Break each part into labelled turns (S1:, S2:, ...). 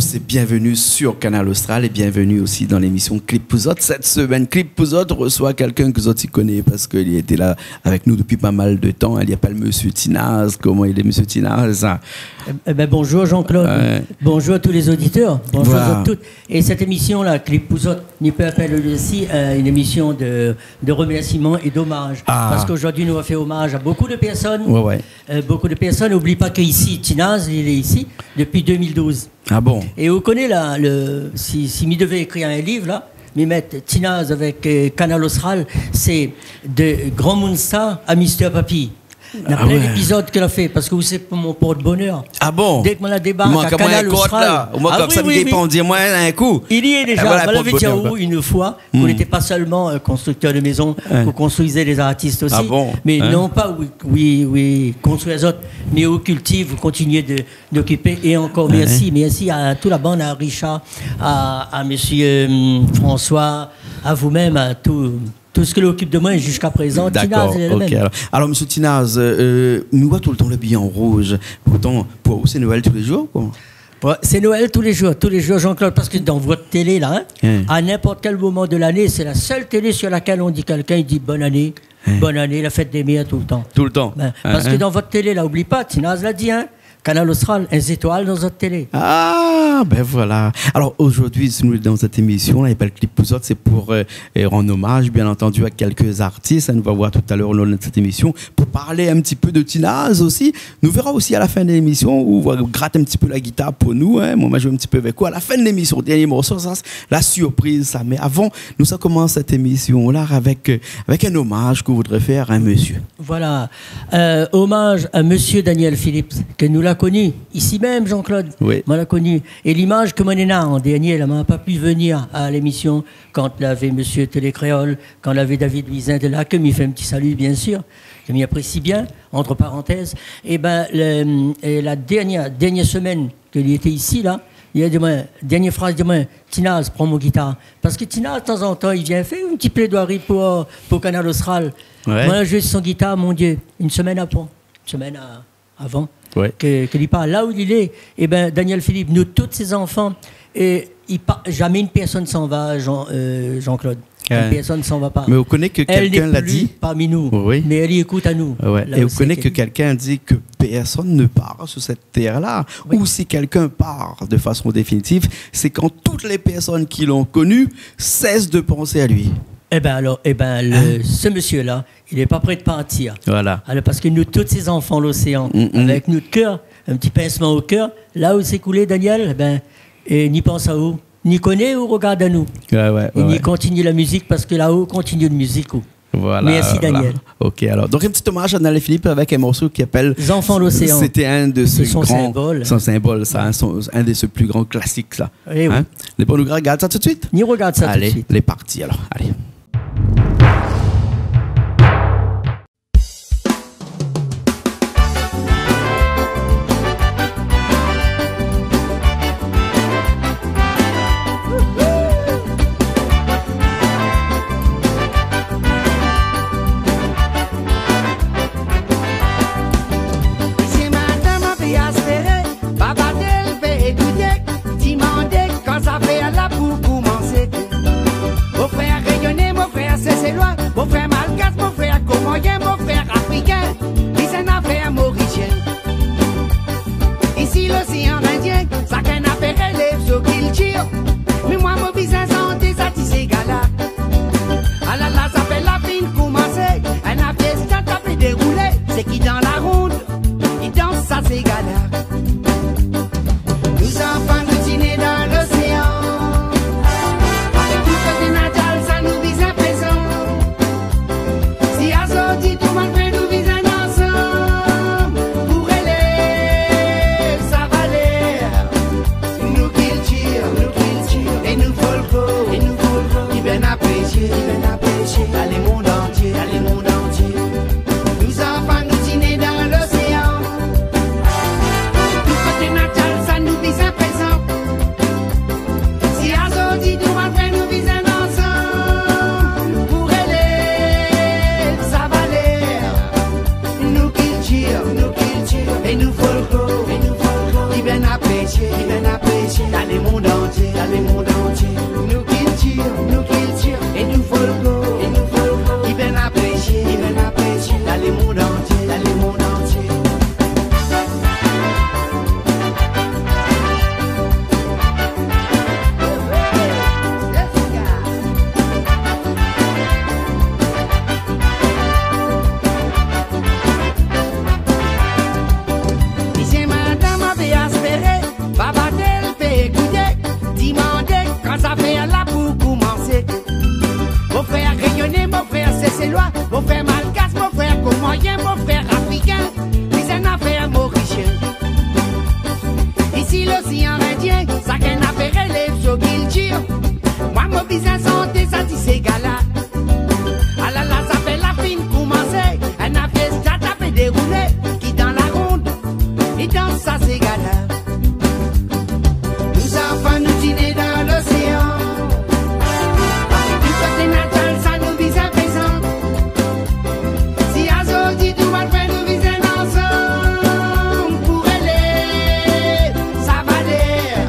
S1: tous et bienvenue sur Canal Austral et bienvenue aussi dans l'émission Clip Pouzot. Cette semaine, Clip Pouzot reçoit quelqu'un que vous connaissez parce qu'il était là avec nous depuis pas mal de temps. Il y a pas le monsieur Tinaz. Comment il est, monsieur Tinaz?
S2: Bonjour Jean-Claude. Bonjour à tous les auditeurs. Bonjour à toutes. Et cette émission-là, Clip Pouzot, n'y peut appeler aussi une émission de remerciements et d'hommage. Parce qu'aujourd'hui, nous avons fait hommage à beaucoup de personnes. Beaucoup de personnes. N'oublie pas qu'ici, Tinaz, il est ici depuis 2012.
S1: Ah bon?
S2: Et vous connaissez là, si je devais écrire un livre là, mais mettre Tinaz avec Canal Austral, c'est de Grand Mounsa à Mister Papy. Il y a plein d'épisodes qu'elle a fait parce que vous savez mon porte-bonheur.
S1: Ah bon?
S2: Dès que moi la débarque à Canal Austral.
S1: Moi, comme ça, me dépend, dis-moi un coup.
S2: Il y est déjà. Voilà, une fois qu'on n'était pas seulement constructeur de maisons, qu'on construisait des artistes aussi.
S1: Ah bon?
S2: Mais non pas, oui, construire les autres, mais au cultive, vous continuez d'occuper. Et encore merci à toute la bande, à Richard, à monsieur François, à vous-même, à tout ce que l'occupe de moi jusqu'à présent.
S1: D'accord, ok. Alors, monsieur Tinaz, nous voyons tout le temps le billet en rouge. Pourtant, pour vous, c'est Noël tous les jours, quoi.
S2: Ouais, c'est Noël tous les jours, Jean-Claude, parce que dans votre télé, là, à n'importe quel moment de l'année, c'est la seule télé sur laquelle on dit quelqu'un, il dit bonne année, la fête des mères tout le temps.
S1: Tout le temps.
S2: Parce que dans votre télé, là, n'oublie pas, Tinaz l'a dit, Canal Austral, 1 étoile dans votre télé.
S1: Ah, ben voilà. Alors aujourd'hui, nous dans cette émission, là, il s'appelle Clip Pouzot, c'est pour rendre hommage, bien entendu, à quelques artistes. On va voir tout à l'heure lors de cette émission, pour parler un petit peu de Tinaz aussi. Nous verrons aussi à la fin de l'émission, où on va gratter un petit peu la guitare pour nous. Moi, je vais jouer un petit peu avec quoi. À la fin de l'émission, dernier morceau, ça, la surprise, ça. Mais avant, nous, ça commence cette émission-là avec un hommage que vous voudrez faire à un monsieur.
S2: Voilà. Hommage à monsieur Daniel Phillips, que nous l'a connu, ici même, Jean-Claude.
S1: Oui.
S2: Moi l'a connu. Et l'image que moi en dernier, elle m'a pas pu venir à l'émission quand l'avait monsieur Télécréole, quand l'avait David Luisin de là, que m'y fait un petit salut, bien sûr, que m'y apprécie bien, entre parenthèses. Et la dernière semaine qu'il était ici, là, il a dit, dernière phrase de moi, Tinaz, prends mon guitare. Parce que Tinaz, de temps en temps, il vient faire une petite plaidoirie pour Canal Austral. Ouais. Moi, je joue son guitare, mon Dieu, une semaine avant.
S1: Ouais.
S2: Qu'il parle là où il est, Daniel Philippe, nous, tous ses enfants, jamais une personne s'en va, Jean-Claude. Une personne ne s'en va pas.
S1: Mais vous connaissez que quelqu'un l'a dit
S2: parmi nous, mais elle y écoute à nous.
S1: Ouais. Et vous connaissez que quelqu'un dit que personne ne part sur cette terre-là. Ou si quelqu'un part de façon définitive, c'est quand toutes les personnes qui l'ont connu cessent de penser à lui. Ce monsieur-là, il n'est pas prêt de partir. Voilà.
S2: Alors, parce que nous, tous ces enfants, l'océan, avec notre cœur, un petit pincement au cœur, là où c'est coulé, Daniel, ni pense à où, ni connaît ou regarde à nous. Ni continue la musique, parce que là-haut, continue de musique.
S1: Voilà,
S2: merci, Daniel.
S1: Voilà. Ok, alors, donc un petit hommage à Daniel Philippe avec un morceau qui appelle
S2: Les enfants l'océan.
S1: C'était un de ses
S2: son symbole.
S1: Son symbole, ça, un de ses plus grands classiques, ça.
S2: Oui.
S1: Les bons, nous regarde ça tout de suite.
S2: Ni regarde ça tout de suite.
S1: Allez, les parties, alors, allez.
S3: Mon frère malgache, mon frère comorien, mon frère africain, c'est une affaire mauricien. Ici l'océan Indien, ça qu'un affaire élève sur culture. Moi mon business santé, ça dit c'est gala. Alors là ça fait la fin commencer, un affaire ça fait dérouler, qui dans la ronde, et dans ça c'est gala. Nous enfants nous dîner dans l'océan. Du côté natal, ça nous vise à présent. Si Azo dit tout va faire nous viser ensemble. Pour aller, ça va l'air.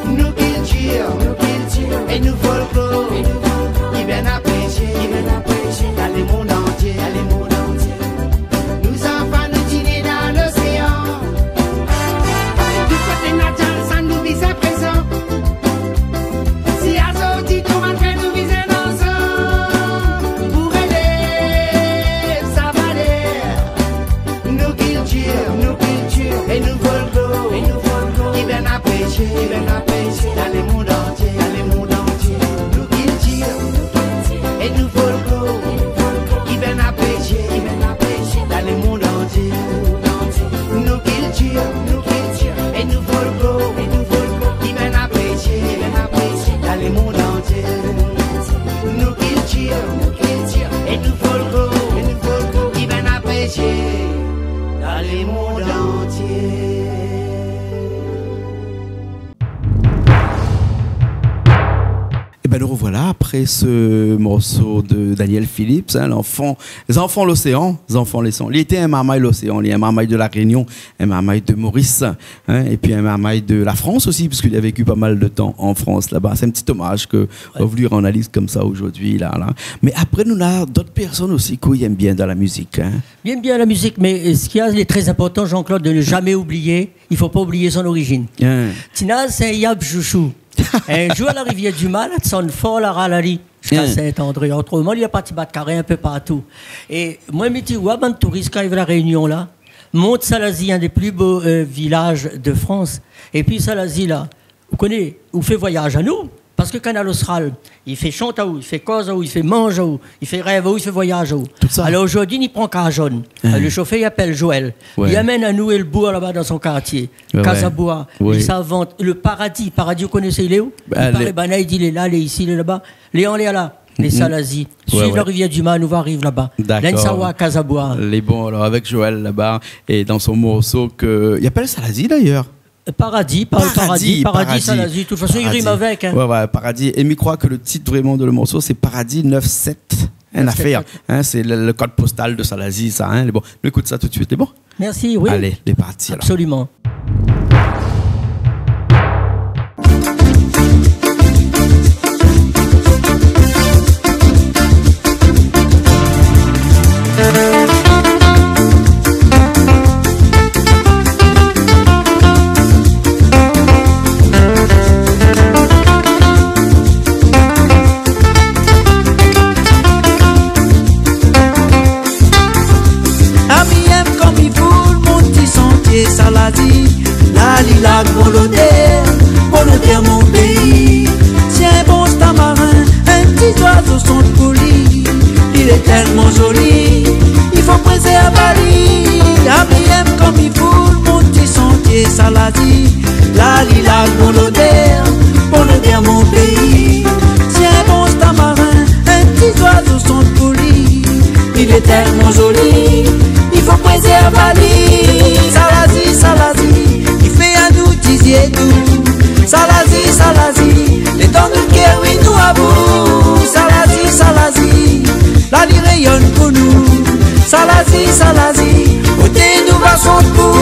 S3: Nous culture, et nous folklore. Qui viennent à pêcher, dans le monde entier. Nous enfants nous dîner dans l'océan. Du côté natal, ça nous vise à présent. Si Azo dit tout va faire nous viser ensemble. Pour aller, ça va l'air. Nos cultures, et nous folklore. Qui viennent à pêcher, dans le monde entier. Nos cultures, et nous folklore. Qui viennent à pêcher, dans le monde entier. Nos cultures, et nous folklore. Qui viennent à pêcher, dans le monde entier. Nos cultures, et nous folklore. Qui viennent à pêcher, dans le monde entier.
S1: Et ben nous revoilà après ce morceau de Daniel Phillips, hein, les enfants l'océan, Il était un marmaille l'océan, il y a un marmaille de la Réunion, un marmaille de Maurice, hein, et puis un marmaille de la France aussi, puisqu'il a vécu pas mal de temps en France là-bas. C'est un petit hommage que on va voulu rendre liste comme ça aujourd'hui là. Mais après nous avons d'autres personnes aussi qui aiment bien dans la musique. Hein.
S2: Bien la musique, mais ce qui est très important, Jean-Claude, de ne jamais oublier, il ne faut pas oublier son origine.
S1: Hein.
S2: Tina, c'est un Yab Chouchou. Un jour à la rivière du Mal, son fort la ralali. Jusqu'à Saint-André. Autrement, il y a pas de carré un peu partout. Et moi, je me dis, ouais, ben, touriste qui arrive à la Réunion, là, Monte-Salazie, un des plus beaux villages de France. Et puis, Salazie, là, vous connaissez, vous fait voyage à nous. Parce que Canal Austral, il fait chante à où, il fait cause à où, il fait mange à où, il fait rêve à où, il fait voyage à où. Alors aujourd'hui, il prend qu'à jaune. Le chauffeur, il appelle Joël. Ouais. Il amène à nous et le bois là-bas dans son quartier. Casabois. Il s'invente. Le paradis, vous connaissez, il est où? Il dit, il est là, il est ici, il est là-bas. Léon, il est là. Les Salazie. Suivre la rivière du Mal, nous va arriver là-bas. L'Ensawa, Casabois.
S1: Les bons, alors avec Joël là-bas, et dans son morceau que. Il appelle Salazie d'ailleurs.
S2: Paradis, Salazie. De toute façon, il rime avec. Hein.
S1: Ouais, Paradis. Et je crois que le titre vraiment de le morceau, c'est Paradis 97. Une affaire. Hein, c'est le code postal de Salazie, ça. Hein, bon. On écoute ça tout de suite, c'est bon?
S2: Merci, oui.
S1: Allez, les parties.
S2: Absolument.
S4: Salazie, la lila volontaire mon pays. C'est un bon tamarin, un petit oiseau son poli. Il est tellement joli, il faut préserver. Aime comme il faut, mon petit sentier Salazie, la lila volontaire mon pays. C'est un bon tamarin, un petit oiseau son poli. Il est tellement joli, il faut préserver. Salazie, il fait un nous disiez tout. Salazie, les dents de cœur, oui, nous à bout. Salazie, la vie rayonne pour nous. Salazie, côté nous va son coup.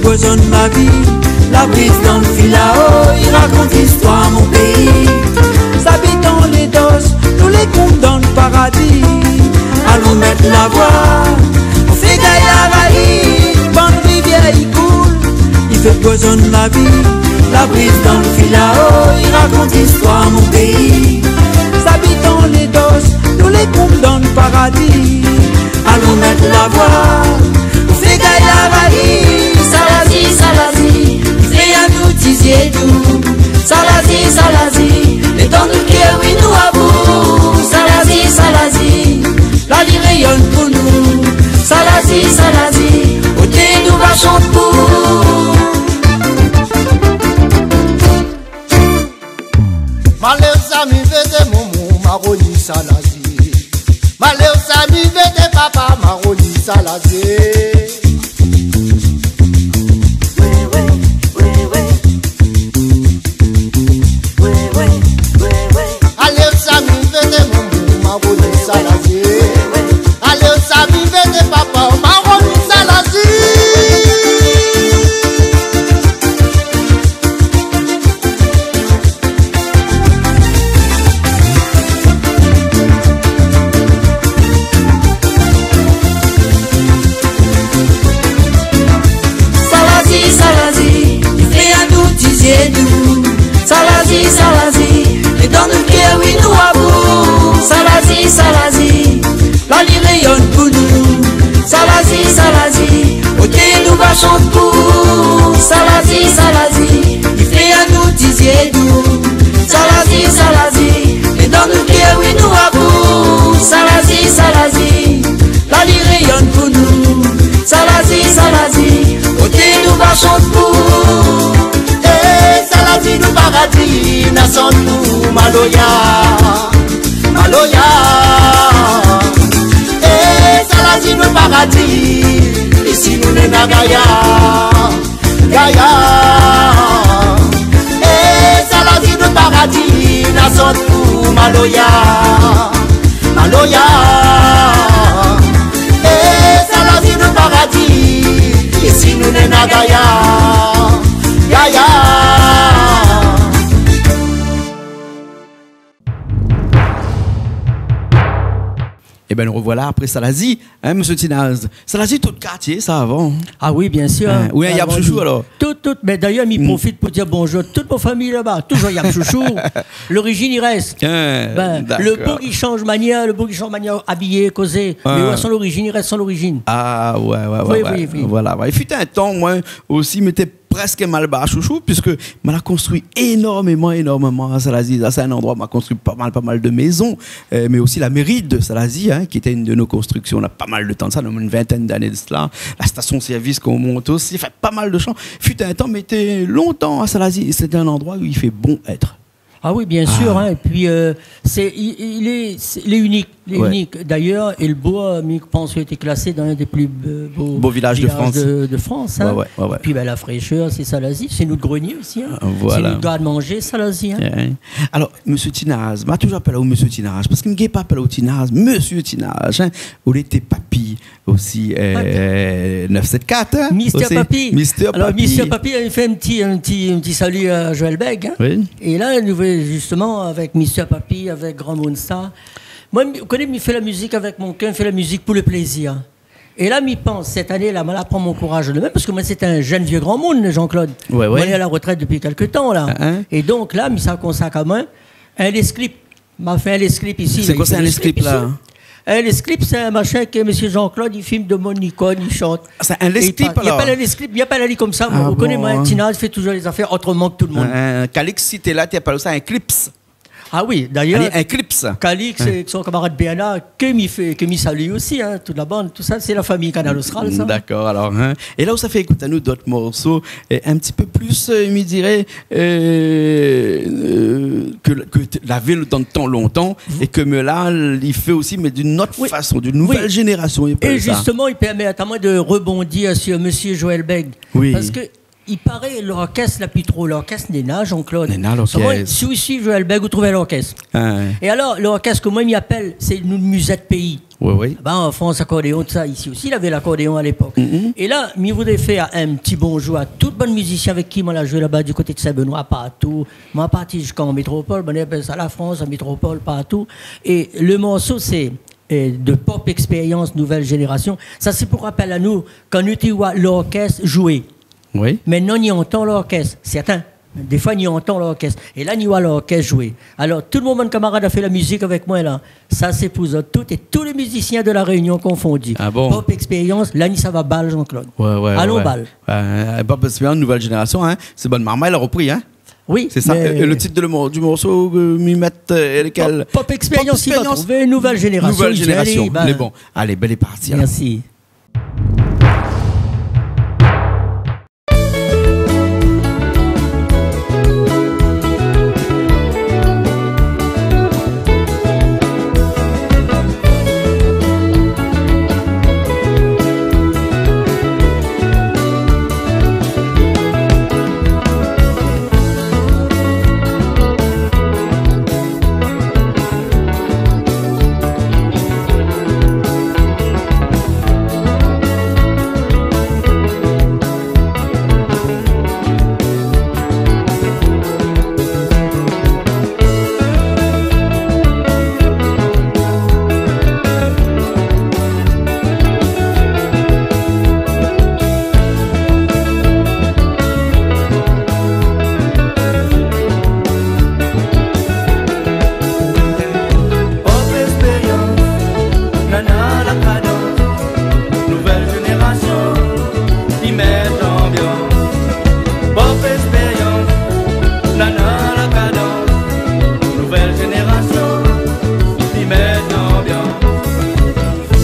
S4: Poisonne ma vie, la brise dans le filao, il raconte l'histoire mon pays. Habitants les doses, nous les comptes dans le paradis. Allons mettre la voix, on fait gaillard à empoisonne la vie. La brise dans le filao, il raconte l'histoire mon pays. Habitants les doses, nous les groupes dans le paradis. Allons mettre la voix, on fait gagner la rallye. Salazi, Salazi, fais un nous tisier doux. Salazi, Salazi, les dents de cœur, oui nous à bout. Salazi, Salazi, la vie rayonne pour nous. Salazi, Salazi, au thé nous va chanter pour.
S5: Malheur Sami vede momo maroni Salazi. Malheur Sami vede papa maroni Salazi. Malheur Sami vede momo maroni Salazi. Malheur Sami vede papa maroni Salazi.
S4: Salazi, Salazi, les dents de cœur, oui, nous à bout. Salazi, Salazi, la vie rayonne pour nous. Salazi, Salazi, au thé nous va chanter pour. Salazi, Salazi, il fait un nous disier doux. Salazi, Salazi, les dents de cœur, oui, nous à bout. Salazi, Salazi, la vie rayonne pour nous. Salazi, Salazi, au thé nous va chanter pour.
S5: Salazi nous paradis, nason nous maloya, maloya. Salazi nous paradis, ici nous ne nagaya, gaya. Salazi nous paradis, nason nous maloya, maloya. Salazi nous paradis, ici nous ne nagaya, gaya.
S1: Eh bien, nous revoilà après Salazi, hein, monsieur Tinaz. Salazi, tout le quartier, ça avant.
S2: Ah oui, bien sûr.
S1: Hein, oui, Yab Chouchou alors.
S2: Tout, mais d'ailleurs, il profite pour dire bonjour à toute ma famille là-bas. Toujours Yab Chouchou. L'origine, il reste. Le beau qui change manière, habillé, causé. Mais à son origine, il reste son origine.
S1: Ah, ouais.
S2: Oui.
S1: Voilà. Il fut un temps, moi aussi, m'étais presque mal bas à Chouchou, puisque m'a construit énormément à Salazi. C'est un endroit où m'a construit pas mal de maisons, mais aussi la mairie de Salazi, hein, qui était une de nos constructions. On a pas mal de temps de ça, on a une vingtaine d'années de cela. La station-service qu'on monte aussi, fait pas mal de champs. Fut un temps, mais était longtemps à Salazi. C'était un endroit où il fait bon être.
S2: Ah oui, bien sûr. Hein. Et puis, il est unique. Unique. D'ailleurs, et le bois, je pense qu'il a été classé dans un des plus beaux
S1: villages de France.
S2: De France, hein.
S1: Ouais.
S2: Et puis, la fraîcheur, c'est Salazi. C'est nous de grenier aussi. Hein.
S1: Voilà.
S2: C'est nous garde-manger, Salazi. Hein.
S1: Yeah. Alors, monsieur Tinaz, m'a toujours appelé au monsieur Tinaz, parce qu'il ne m'a pas appelé au Tinaz, monsieur Tinaz, hein, où il était papy aussi, 974. Hein,
S2: Mister Papy.
S1: Mister Papy.
S2: Alors, Mister Papy, il fait un petit salut à Joël Beg. Hein.
S1: Oui.
S2: Et là, nous justement, avec Mister Papy, avec Grand Moonstar. Moi, vous connaissez, il fait la musique avec mon cœur, il fait la musique pour le plaisir. Et là, il pense, cette année-là, moi, là, prend mon courage de même, parce que moi, c'est un jeune vieux grand monde, Jean-Claude.
S1: Ouais.
S2: Moi, il est à la retraite depuis quelques temps, là. Et donc, là, il s'en consacre à moi. Un esclip. M'a fait un esclip ici.
S1: C'est quoi, c'est un esclip, là?
S2: Un esclip, c'est un machin que M. Jean-Claude, il filme de Monicon, il chante.
S1: C'est un esclip, alors?
S2: Il n'y a pas la comme ça. Vous connaissez, moi, Tina, fait toujours les affaires autrement que tout le monde.
S1: Calix, si t'es là, tu appelles ça un clips.
S2: Ah oui, d'ailleurs,
S1: un clips.
S2: Calix, son camarade BNA, que m'y salue aussi, hein, toute la bande, tout ça, c'est la famille Canal Austral, ça.
S1: D'accord, alors. Hein. Et là où ça fait écouter à nous d'autres morceaux, un petit peu plus, je dirais, que la ville dans tant longtemps, et que là, il fait aussi, mais d'une autre façon, d'une nouvelle génération.
S2: Et justement, il permet à moi de rebondir sur M. Joël Beg.
S1: Oui.
S2: Parce que il paraît l'orchestre n'a plus trop. L'orchestre Néna, Jean-Claude.
S1: Néna, l'orchestre.
S2: Si ici, Joël Beg, vous trouvez l'orchestre. Et alors, l'orchestre, comment il m'appelle, c'est une musette pays.
S1: Oui.
S2: Ben, en France, accordéon, tout ça. Ici aussi, il avait l'accordéon à l'époque. Et là, il voudrait faire un petit bonjour à tout bon musicien avec qui moi l'a joué là-bas du côté de Saint-Benoît, partout. Moi, parti jusqu'en métropole, on appelle ça la France, en métropole, partout. Et le morceau, c'est de pop expérience nouvelle génération. Ça, c'est pour rappel à nous, quand nous étions l'orchestre jouer.
S1: Oui.
S2: Maintenant, on y entend l'orchestre. Certains. Des fois, on y entend l'orchestre. Et là, on y voit l'orchestre jouer. Alors, tout le monde, mon camarade, a fait la musique avec moi, là. Ça, c'est pour tout. Et tous les musiciens de la Réunion confondus.
S1: Ah bon?
S2: Pop Expérience, là, ça va balle, Jean-Claude.
S1: Ouais.
S2: Allons, balle.
S1: Pop Expérience, nouvelle génération, hein. C'est Bonne Marma, elle a repris, hein.
S2: Oui.
S1: C'est ça.
S2: mais-
S1: Et le titre du morceau, m'y mettre lequel?
S2: Pop Expérience, il va
S1: Expérience.
S2: trouver une nouvelle génération.
S1: Nouvelle
S2: Il dit,
S1: génération.
S2: allez, ben,
S1: Mais bon, allez, belle est partie. alors.
S2: Merci.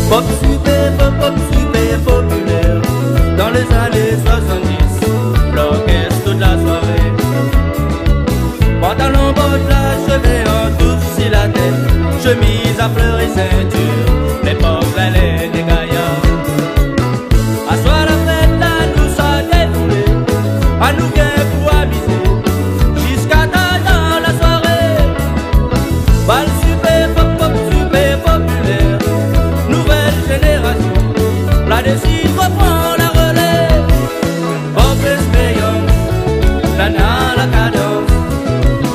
S6: Pop super populaire. Dans les années 70, l'orchestre toute la soirée. Pantalon, bottes, la cheveux en touche sur la tête. Chemise à fleurs et ceinture. L'époque, elle est des gaillards. À soir la fête, là, nous ça déroulé. À nous vient pour amuser. Jusqu'à tard dans la soirée. Bal super populaire. Nouvelle génération. Là-dessus, reprend la relève. Pop Expérience. Nana la cadence.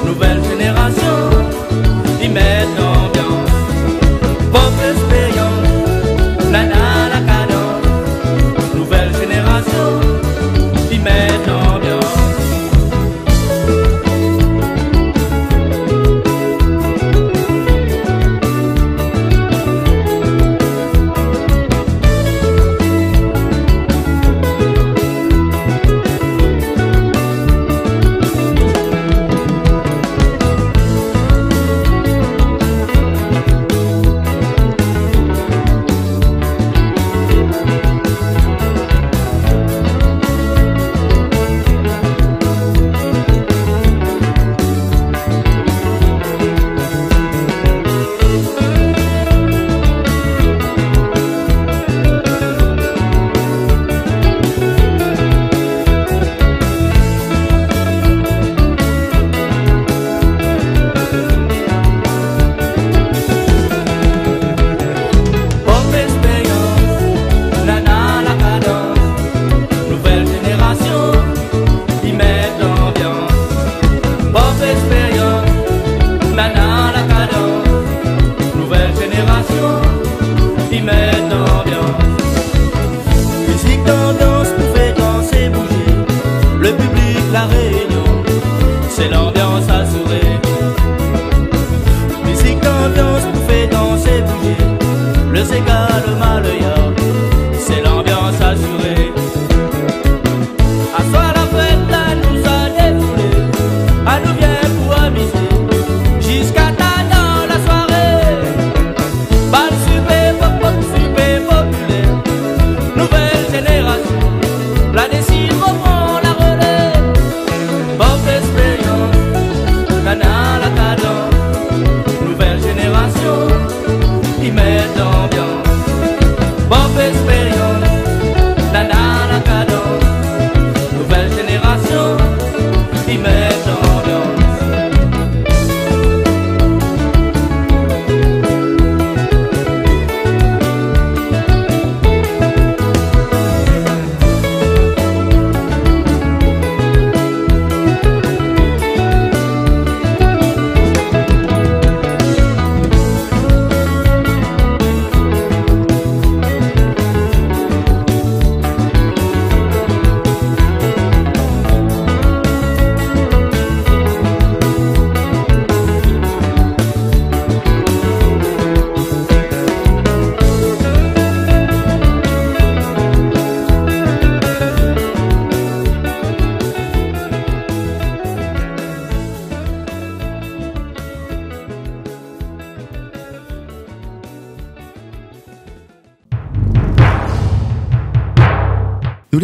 S6: Nouvelle génération. Ils mettent l'ambiance. Pop Expérience. Nana la cadence. Nouvelle génération. Ils mettent l'ambiance. Pop Expérience, Nana la cadence. Nouvelle génération, ils mettent l'ambiance. Pop Expérience, Nana la cadence. Nouvelle génération, ils mettent l'ambiance. Musique d'ambiance pour faire danser, bouger. Le public, la réunion, c'est l'ambiance assurée. Musique d'ambiance pour faire danser, bouger. Le Sega, le Maloya, c'est l'ambiance assurée. À soir la fête, là, nous a défoulé. À nous vient pour amuser. Jusqu'à tard dans la soirée. Bal super populaire. Nouvelle génération. La décide reprend la relève. Pop Expérience. Nana la cadence. Nouvelle génération. Ils mettent l'ambiance.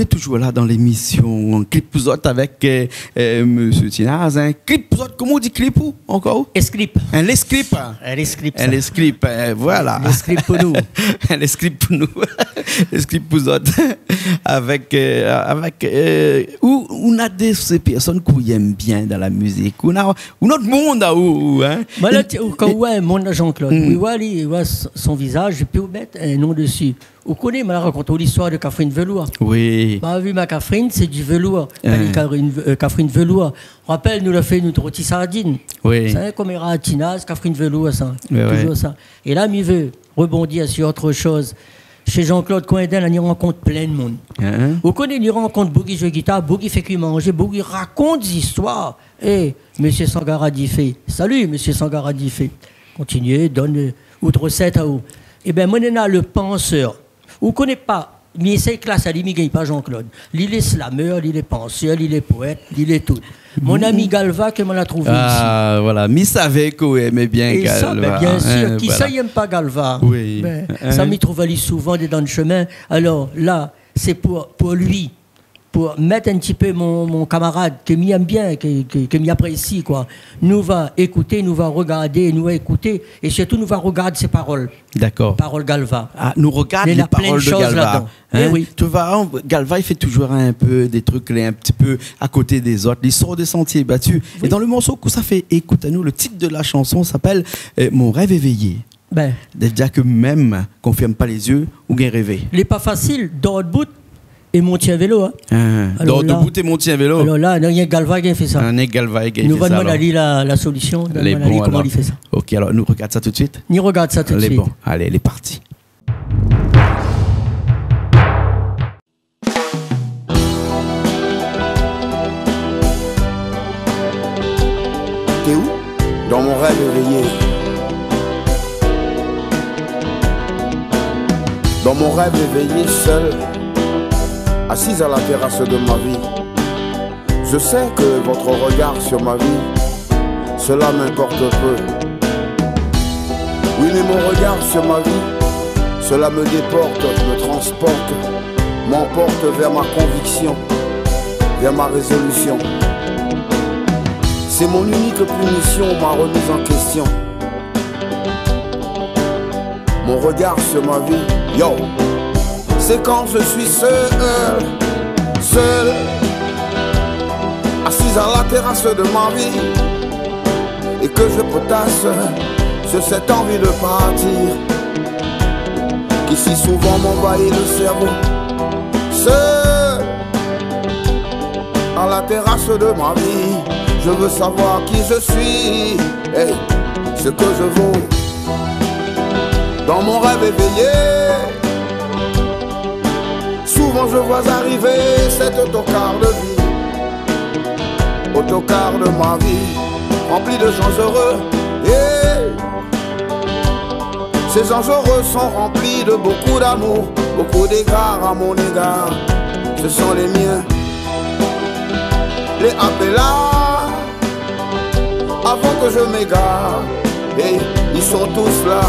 S1: l'êtes toujours là dans l'émission Clip pour autres avec Monsieur Tinaz. Un clip pour autres, comment on dit clip ou encore?
S2: Escrip.
S1: Un l'escrip.
S2: Un escrip.
S1: Un l'escrip, voilà.
S2: L'escrip pour nous.
S1: Un l'escrip pour nous. L'escrip pour autres. Avec où on a des ces personnes qui aiment bien dans la musique. On a notre monde à où, hein.
S2: Moi là, quand ouais, mon Jean-Claude, oui, ouais, son visage, je peux mettre un nom dessus. Vous connaissez, m'a raconté l'histoire de Catherine Velour.
S1: Oui.
S2: Bah, vu ma Catherine, c'est du velours. Catherine Velour. Rappelle, nous l'a fait notre rôti sardine.
S1: Oui.
S2: C'est comme era Tinaz, Catherine Velour, ça.
S1: Ouais,
S2: Toujours
S1: ouais.
S2: ça. Et là, m'y veut rebondir sur autre chose. Chez Jean-Claude Coindin, on y rencontre plein de monde.
S1: Hein?
S2: Vous connaissez, il rencontre Bougui joue guitare, Bougui fait qu'il manger, Bougui raconte des histoires. Et Monsieur Sangaradi fait. Salut, Monsieur Sangaradi fait. Continuez, donne autre recette à vous. Eh bien, moi, le penseur. Vous ne connaissez pas, mais c'est classe à lui, il pas Jean-Claude. Il est slameur, il est penseur, il est poète, il est tout. Mon ami Galva, que m'en a trouvé
S1: Ah, voilà. Mi savait qu'on aimait bien
S2: ici. Et
S1: Galva.
S2: ça, ben, bien sûr. Qui
S1: voilà.
S2: ça, il n'aime pas Galva?
S1: Oui.
S2: Ben, ça m'y trouve aller souvent dans le chemin. Alors là, c'est pour lui. Pour mettre un petit peu mon camarade que m'y aime bien, que m'y apprécie, quoi. Nous va écouter, nous va regarder, nous va écouter, et surtout nous va regarder ses paroles.
S1: D'accord.
S2: Paroles Galva.
S1: Ah, nous regarde
S2: Il y
S1: les
S2: a plein de
S1: paroles de
S2: choses
S1: Galva.
S2: là-dedans. Eh oui.
S1: Tu vois, Galva, il fait toujours un peu des trucs un petit peu à côté des autres. Il sort des sentiers battus.
S2: Oui.
S1: Et dans le morceau que ça fait, écoute-nous, le titre de la chanson s'appelle Mon rêve éveillé.
S2: Ben,
S1: Déjà que même qu'on ne ferme pas les yeux, ou bien rêver.
S2: il n'est pas facile, dans le bout, et monter à vélo. Hein. Alors
S1: Dans
S2: là-
S1: debout et monter un vélo.
S2: Alors là, il y a Galva qui a fait ça.
S1: Un Galva qui
S2: Nous
S1: fait
S2: va
S1: ça.
S2: demander à
S1: alors.
S2: lui la solution,
S1: Les
S2: demander à lui
S1: bons,
S2: comment
S1: alors.
S2: il fait ça.
S1: Ok, alors nous regarde ça tout de suite.
S2: Ni regarde ça tout de
S1: Les
S2: suite.
S1: bons. Allez, elle est partie.
S7: T'es où? Dans mon rêve éveillé. Dans mon rêve éveillé seul, assise à la terrasse de ma vie. Je sais que votre regard sur ma vie, cela m'importe peu. Oui, mais mon regard sur ma vie, cela me déporte, me transporte, m'emporte vers ma conviction, vers ma résolution. C'est mon unique punition, ma remise en question. Mon regard sur ma vie, yo, c'est quand je suis seul, assise à la terrasse de ma vie, et que je potasse sur cette envie de partir, qui si souvent m'envahit le cerveau. Seul, à la terrasse de ma vie, je veux savoir qui je suis, et ce que je vaux. Dans mon rêve éveillé, souvent je vois arriver cet autocar de vie, autocar de ma vie, rempli de gens heureux. Et ces gens heureux sont remplis de beaucoup d'amour, beaucoup d'égards à mon égard. Ce sont les miens, les appelats, avant que je m'égare. Et ils sont tous là,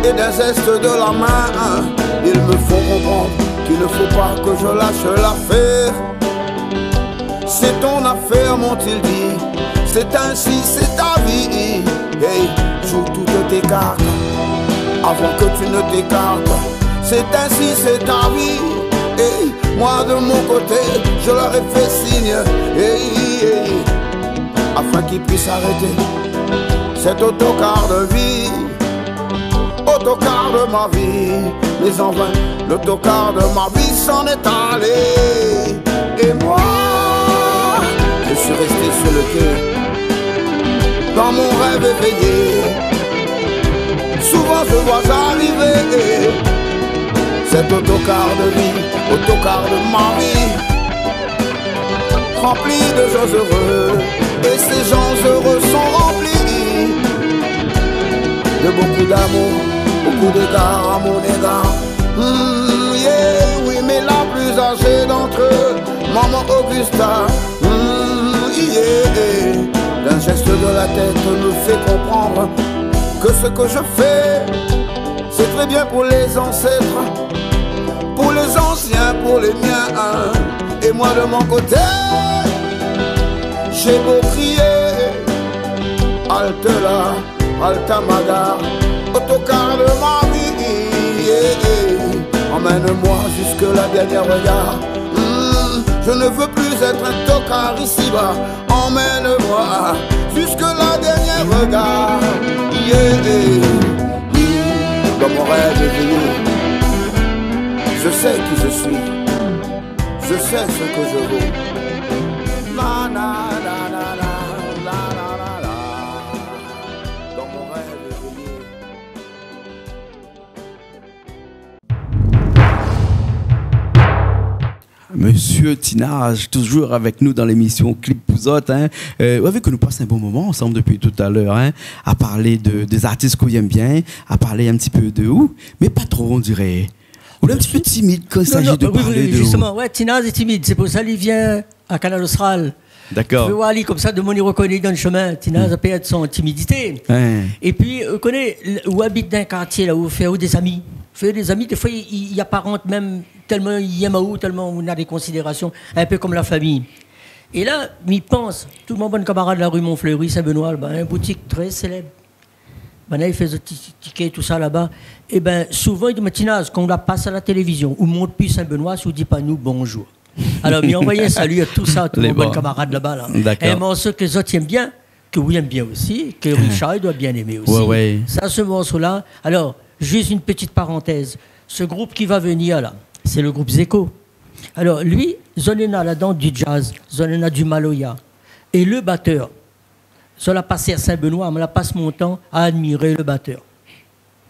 S7: et d'un geste de la main, ils me font comprendre qu'il ne faut pas que je lâche l'affaire. C'est ton affaire, m'ont-ils dit, c'est ainsi, c'est ta vie. Hey, joue toutes tes cartes avant que tu ne t'écartes. C'est ainsi, c'est ta vie. Hey, moi de mon côté, je leur ai fait signe, hey, hey, afin qu'ils puissent arrêter cet autocar de vie, autocar de ma vie. Mais en vain, l'autocar de ma vie s'en est allé. Et moi, je suis resté sur le quai, dans mon rêve éveillé. Souvent je vois arriver cet autocar de vie, autocar de ma vie, rempli de gens heureux. Et ces gens heureux sont remplis de beaucoup d'amour, beaucoup d'égards à mon égard. Yeah, oui, mais la plus âgée d'entre eux, Maman Augusta, yeah, d'un geste de la tête me fait comprendre que ce que je fais, c'est très bien pour les ancêtres, pour les les anciens pour les miens, hein. Et moi de mon côté, j'ai beau crier, halte là, halte à ma gare, autocar de ma vie, emmène-moi jusque la dernière regard. Je ne veux plus être un tocard ici-bas, emmène-moi jusque la dernière regard. Dans mon rêve éveillé, je sais qui je suis, je sais ce que je vaux. La, la, la, la, la, la, la, la. Dans mon rêve éveillé.
S1: Monsieur Tinage, toujours avec nous dans l'émission Clip Pouzotte. Hein. Avec que nous passons un bon moment ensemble depuis tout à l'heure, hein, à parler des artistes qu'on aime bien, à parler un petit peu de où, mais pas trop, on dirait. On est un petit peu timide quand il s'agit de parler de
S2: justement, ouais, Tinage est timide, c'est pour ça qu'il vient à Canal Austral.
S1: D'accord.
S2: Je veux voir Ali comme ça, de mon reconnaît dans le chemin. Tinage a peut-être son timidité.
S1: Ouais.
S2: Et puis, on connaît, où habite dans un quartier, là où on fait des amis. Fait des amis, des fois, il apparente même tellement il aime à où, tellement on a des considérations, un peu comme la famille. Et là, il pense, tout mon bon camarade de la rue Montfleury, Saint-Benoît, une boutique très célèbre. Là, il fait des tickets, tout ça là-bas. Et bien, souvent, il dit, mais Tinaz, quand on la passe à la télévision, ou monte plus Saint-Benoît, si on ne dit pas nous bonjour. Alors, il envoyait un salut à tout ça, tous mes bons camarades là-bas. Là. Et un morceau que les autres aiment bien, que vous aimez bien aussi, que Richard doit bien aimer aussi.
S1: Ouais, ouais.
S2: Ça, ce morceau-là. Alors, juste une petite parenthèse. Ce groupe qui va venir là, c'est le groupe Zeko. Alors, lui, Zonena là-dedans du jazz, Zonena du Maloya. Et le batteur, je l'ai passé à Saint-Benoît, je passe mon temps à admirer le batteur.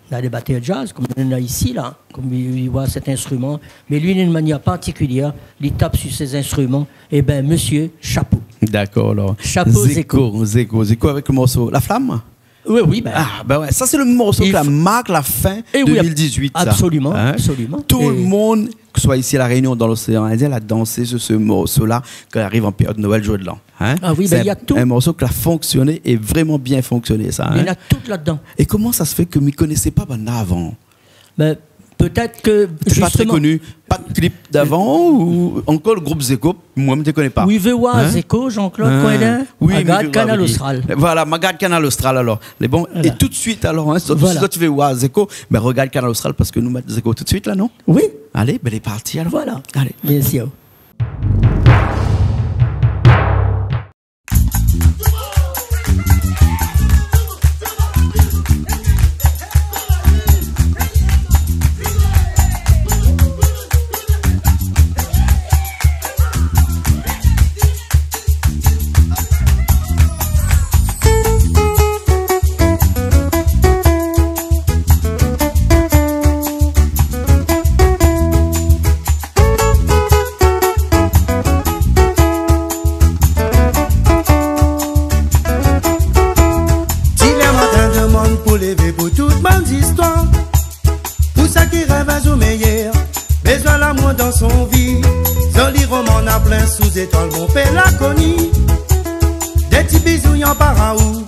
S2: Il y a des batteurs jazz, comme on a ici, là, comme il voit cet instrument. Mais lui, d'une manière particulière, il tape sur ses instruments. Eh bien, monsieur, chapeau.
S1: D'accord, alors.
S2: Chapeau Zeko.
S1: Zeko avec le morceau La Flamme.
S2: Oui, oui. Ben,
S1: ouais. Ça, c'est le morceau qui marque la fin 2018.
S2: Oui, absolument,
S1: ça. Hein?
S2: Absolument.
S1: Tout le monde, que ce soit ici à La Réunion, dans l'océan Indien, a dansé sur ce morceau-là quand il arrive en période de Noël, jour de l'an. Hein?
S2: Ah oui, il y a tout.
S1: Un morceau qui a fonctionné et vraiment bien fonctionné, ça. Hein?
S2: Il y en a tout là-dedans.
S1: Et comment ça se fait que vous ne connaissez pas avant?
S2: Ben, peut-être que.
S1: C'est pas très connu. Pas de clip d'avant ou encore le groupe Zeko, moi je ne te connais pas.
S2: Oui, Vewa, Zeko, Jean-Claude Cohen.
S1: Oui,
S2: Magad Canal Austral.
S1: Voilà, Magad Canal Austral alors. Les bons. Voilà. Et tout de suite alors, hein, si tu veux voir Zeko, ben regarde Canal Austral parce que nous mettons Zeko tout de suite là, non?
S2: Oui.
S1: Allez, ben elle est partie alors.
S2: Voilà.
S1: Allez.
S2: Bien sûr.
S8: Sous étoile, mon père l'a connu. Des petits bisous y'en par en haut.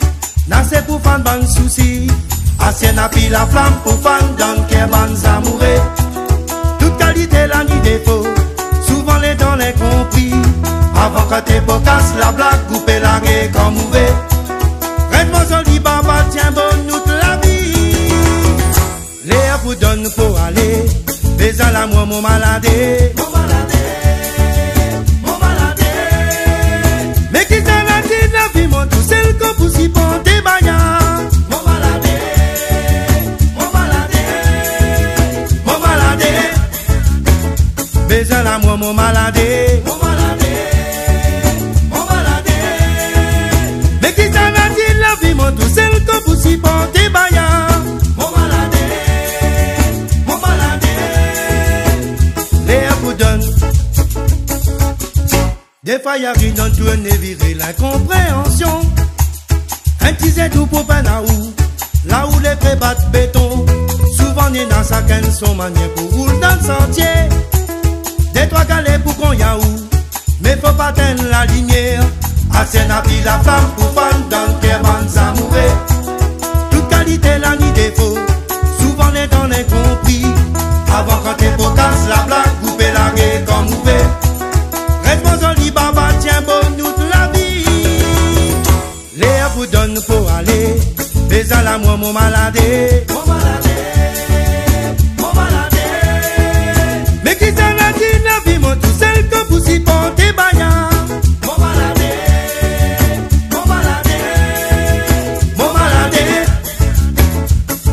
S8: N'a c'est pour fan ban souci. Ancien a pris la flamme pour fan dans qu'est ban amoureux. Toute qualité la ni défaut. Souvent les dents les compris. Avant quand t'es bocasse la blague coupée la gueule comme mauvais. Rêve-moi joli baba tiens bonne toute la vie. Léa vous donne pour aller. Baiser la moi mon maladé. Mais qui s'en a dit la vie, mon tout seul qu'on pousse y pour des baillards. Mon maladé, mon maladé, mon maladé. Baiser la moi, mon maladé, mon maladé, mon maladé. Mais qui s'en a dit la vie, mon tout seul qu'on pousse y pour des baillards. Mon maladé, mon maladé. Léa vous donne. Des fois y'a une dans tout un viré l'incompréhension. Un petit zédou pour Panaou, là où les prés battent béton. Souvent n'y dans sa canne son manière pour rouler dans le sentier. Des trois galets pour qu'on y a où, mais faut pas teindre la lumière. Assez n'a pris la flamme pour fan dans le cœur ban amoureux. Toute qualité la ni défaut, souvent les dents les compris. Avant quand t'es beau casse la blague. pour aller. Mais à la moi mon maladé. Mais qui s'en a dit la vie, mon tout seul que vous y portez bagnard.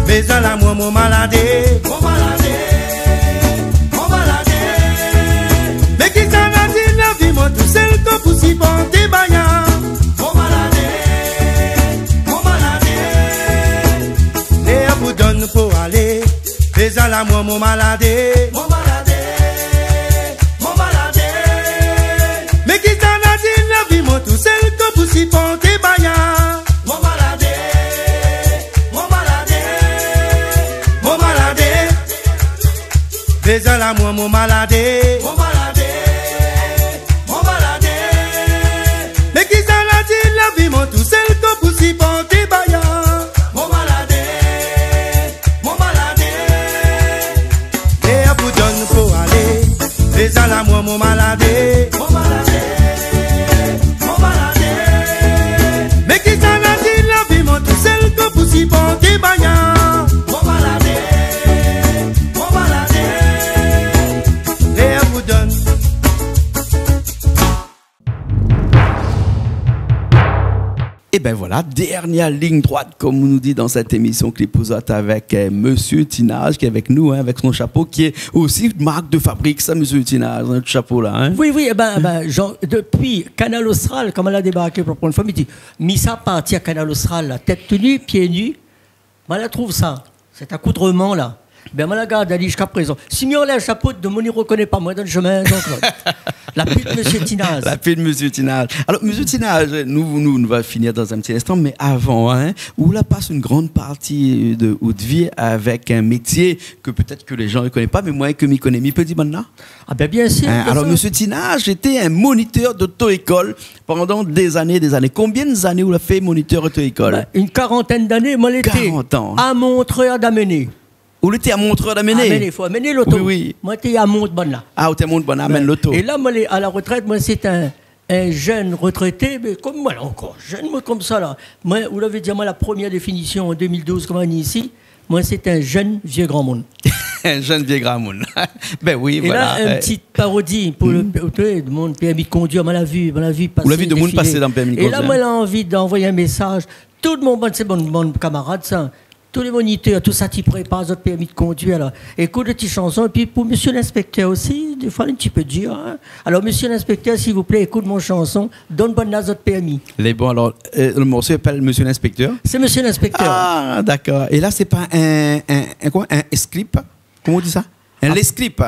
S8: Mais à la moi mon maladé. Mais qui s'en a dit la vie, mon tout seul que vous y portez bagnard. Et à vous donne pour aller. Mais à la moi mon maladé. Mais qui s'en a dit la vie, mon tout seul que vous y portez bagnard. Mais à la moi mon maladé. Mais qui s'en a dit la vie, mon tout seul que vous y portez bagnard. Et à vous donne pour aller. Mais à la moi mon maladé. Mais qui s'en a dit la vie, mon tout seul que vous y portez bagnard. Et à vous donne.
S1: Et ben voilà, dernière ligne droite, comme on nous dit dans cette émission Clipouzotte avec Monsieur Tinage qui est avec nous, hein, avec son chapeau qui est aussi marque de fabrique, ça, Monsieur Tinage, notre chapeau là. Hein.
S2: Oui, genre, depuis Canal Austral, comme elle a débarqué pour la première fois, il dit, mis ça partie à Canal Austral, la tête tenue, pieds nus, moi, elle trouve ça, cet accoutrement là. Ben, moi, la garde, elle dit jusqu'à présent. Si on enlève le chapeau, de mon, il ne reconnaît pas, moi, dans le chemin. Donc, la pute de Monsieur Tinage.
S1: La pute de Monsieur Tinage. Alors, Monsieur Tinage, nous va finir dans un petit instant, mais avant, hein, où là passe une grande partie de votre vie avec un métier que peut-être que les gens ne connaissent pas, mais moi, que m'y connais, m'y peut dire maintenant.
S2: Ah, ben, bien sûr.
S1: Hein, alors, Monsieur Tinage était un moniteur d'auto-école pendant des années. Combien d'années vous avez fait moniteur d'auto-école?
S2: Ben, une quarantaine d'années, moi, l'été.
S1: 40 ans.
S2: À Montreux, à d'amener.
S1: Où était à Montreux d'amener?
S2: Il faut amener l'auto.
S1: Oui, oui.
S2: Moi, j'étais à Montbonne là.
S1: Ah, tu es Montbonne, amène l'auto.
S2: Et là, moi, à la retraite, moi, c'est un jeune retraité, mais comme moi, là, encore, jeune, moi, comme ça, là. Moi, vous l'avez dit, moi, la première définition en 2012, comme on dit ici, moi, c'est un jeune vieux grand monde.
S1: Un jeune vieux grand monde. Ben oui,
S2: et
S1: voilà.
S2: Et là, une petite parodie pour le monde permis de conduire, on l'a vu passer.
S1: Vous l'avez vu de monde passer dans le permis de conduire.
S2: Et là, moi, j'ai envie d'envoyer un message. Tout le monde, c'est bon camarade, ça. Tous les moniteurs, tout ça, tu prépares votre permis de conduire. Là. Écoute de petites chansons. Et puis pour monsieur l'inspecteur aussi, des fois, un petit peu dur. Hein. Alors, monsieur l'inspecteur, s'il vous plaît, écoute mon chanson. Donne bonne note votre permis.
S1: Les bons, alors, le morceau s'appelle Monsieur l'inspecteur.
S2: C'est monsieur l'inspecteur.
S1: Ah, d'accord. Et là, c'est pas un script. Comment on dit ça? Un script.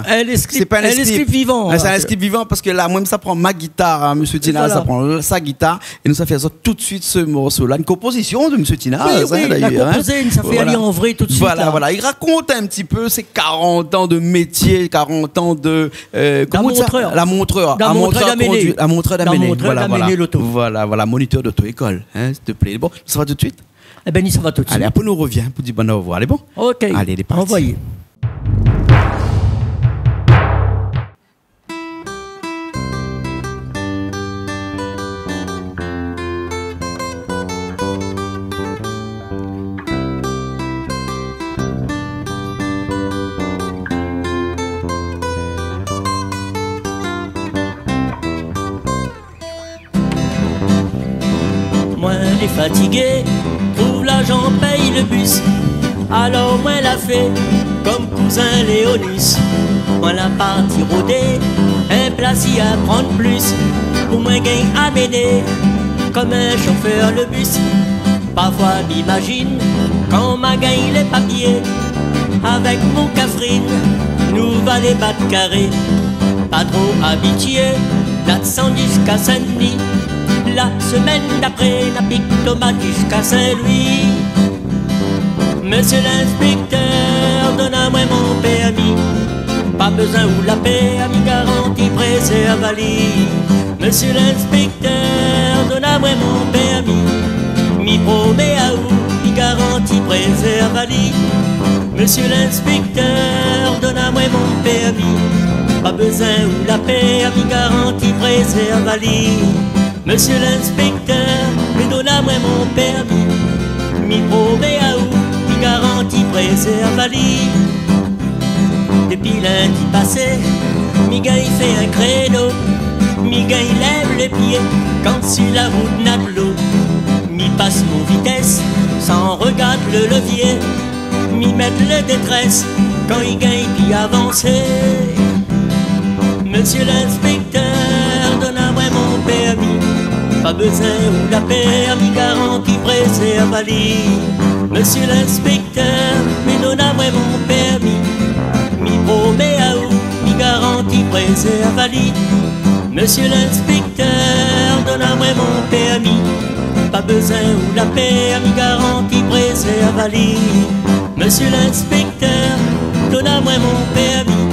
S2: C'est pas un script vivant.
S1: C'est un script vivant parce que là, moi, ça prend ma guitare, hein, Monsieur Tinaz, voilà. Ça prend sa guitare et nous, ça fait ça tout de suite ce morceau-là. Une composition de Monsieur Tinaz,
S2: oui, hein, d'ailleurs. La composée, ça fait aller en vrai tout de suite.
S1: Voilà. Il raconte un petit peu ses 40 ans de métier, 40 ans de.
S2: Comment on dit ça? La montreur.
S1: La montreur d'amener. La montreur d'amener.
S2: L'auto.
S1: Voilà, moniteur d'auto-école. Hein, s'il te plaît. Bon, ça va tout de suite?
S2: Eh ben, ça va tout de suite.
S1: Allez, après, nous revient pour dire bon au revoir. Allez, bon?
S2: Ok.
S1: Allez, les parties.
S2: Envoyez. Moi, les fatigué, trouve l'argent, paye le bus. Alors, moi, la fait comme cousin Léonis. Moi, la partie rôder, un placi à prendre plus. Pour moi, gagne à mener, comme un chauffeur le bus. Parfois, m'imagine, quand m'a gagné les papiers, avec mon cafrine, nous va les battre carrés. Pas trop habitué, d'attendre jusqu'à Saint-Denis. La semaine d'après, la pique tomate jusqu'à Saint-Louis. Monsieur l'inspecteur, donne-moi mon permis. Pas besoin ou la permis garantie préserve à l'île. Monsieur l'inspecteur, donne-moi mon permis. Mi promet à où, mi garantie préserve à l'île. Monsieur l'inspecteur, donne-moi mon permis. Pas besoin ou la permis garantie préserve à l'île. Monsieur l'inspecteur, me donne-moi mon permis. pressé à Vali. Depuis lundi passé, Miga il fait un créneau. Miga il lève les pieds quand sur la route n'a de l'eau. Mi passe mon vitesse sans regarder le levier. Mi mettre le détresse quand il gagne puis avancer. Monsieur l'inspecteur, donne-moi mon permis. Pas besoin ou la permis garantie pressé à Vali. Monsieur l'inspecteur, mais donne-moi mon permis. Mi promets à où, mi garantie pressé à Vali. Monsieur l'inspecteur, donne-moi mon permis. Pas besoin ou la permis garantie pressé à Vali. Monsieur l'inspecteur, donne-moi mon permis.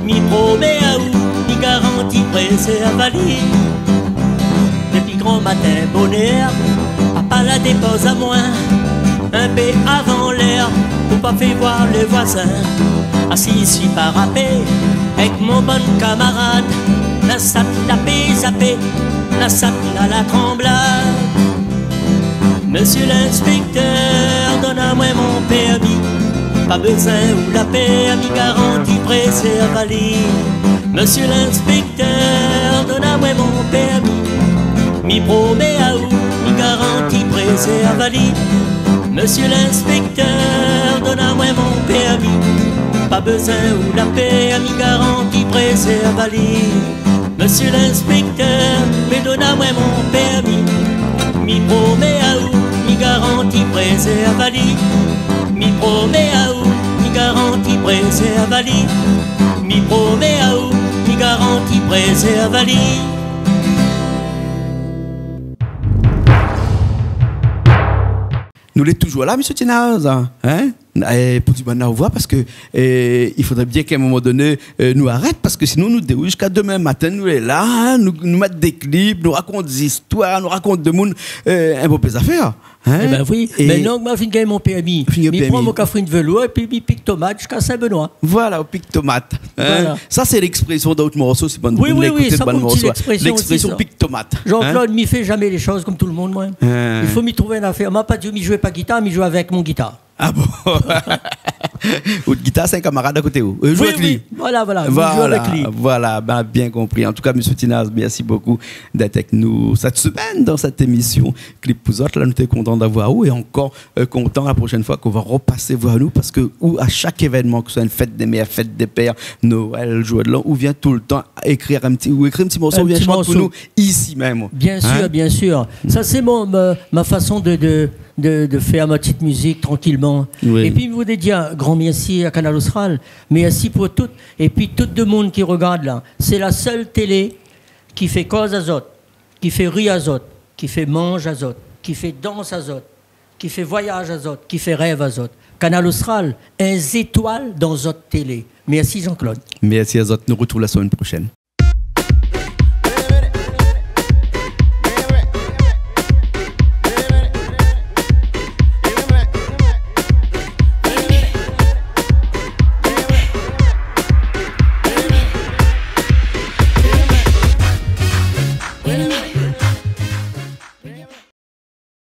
S2: Mi promets à où, mi garantie pressé à Vali. Depuis grand matin, bonheur, papa la dépose à moi. Un peu avant l'heure, pour pas faire voir les voisins. Assis sur parapet, avec mon bon camarade. La sape, la paix, zappé, la sape, la tremblade. Monsieur l'inspecteur, donne-moi mon permis. Pas besoin ou la permis garantie pressé à Vali. Monsieur l'inspecteur, donne-moi mon permis. Mi promets à où, mi garantie pressé à Vali. Monsieur l'inspecteur, donne-moi mon permis. Pas besoin ou la permis garantie pressé à Vali. Monsieur l'inspecteur, mais donne-moi mon permis. Mi promets à où, mi garantie pressé à Vali. Mi promets à où, mi garantie pressé à Vali. Mi promets à où, mi garantie pressé à Vali.
S1: Nous l'êtes toujours là, monsieur Tinaz, hein? Pour dire bonne au revoir, parce que il faudrait bien qu'à un moment donné, nous arrête, parce que sinon nous déroulons jusqu'à demain matin, nous sommes là, hein, nous mettons des clips, nous racontons des histoires, nous racontons des monde, un peu plus à faire. Hein?
S2: Eh ben oui, mais non, moi je viens de gagner mon PMI. Je prends mon café de velours et puis je pique tomate jusqu'à Saint-Benoît.
S1: Voilà, au pique tomate. Hein? Voilà. Ça, c'est l'expression d'autres morceaux, c'est bon.
S2: Oui, ça c'est
S1: l'expression pique tomate.
S2: Jean-Claude m'y fait jamais les choses comme tout le monde, moi. Il faut m'y trouver une affaire. Moi, pas Dieu, m'y jouer pas guitare, m'y jouer avec mon guitare.
S1: Ah bon? Ou de guitare, c'est un camarade à côté. Joue avec lui.
S2: Voilà.
S1: Voilà, ben, bien compris. En tout cas, M. Tinaz, merci beaucoup d'être avec nous cette semaine dans cette émission Clip pour autres. Là, nous sommes contents d'avoir vous et encore contents la prochaine fois qu'on va repasser voir nous parce que à chaque événement, que ce soit une fête des mères, fête des pères, Noël, jour de l'an, on vient tout le temps écrire un petit morceau, ou bien chanter pour nous ici même.
S2: Bien sûr, bien sûr. Ça, c'est ma façon de faire ma petite musique tranquillement. Oui. Et puis, je voudrais dire un grand merci à Canal Austral, merci pour tout. Et puis, tout le monde qui regarde là, c'est la seule télé qui fait cause azote, qui fait rire azote, qui fait mange azote, qui fait danse azote, qui fait voyage azote, qui fait rêve azote. Canal Austral, un étoile dans votre télé. Merci Jean-Claude.
S1: Merci Azote, nous retrouvons la semaine prochaine.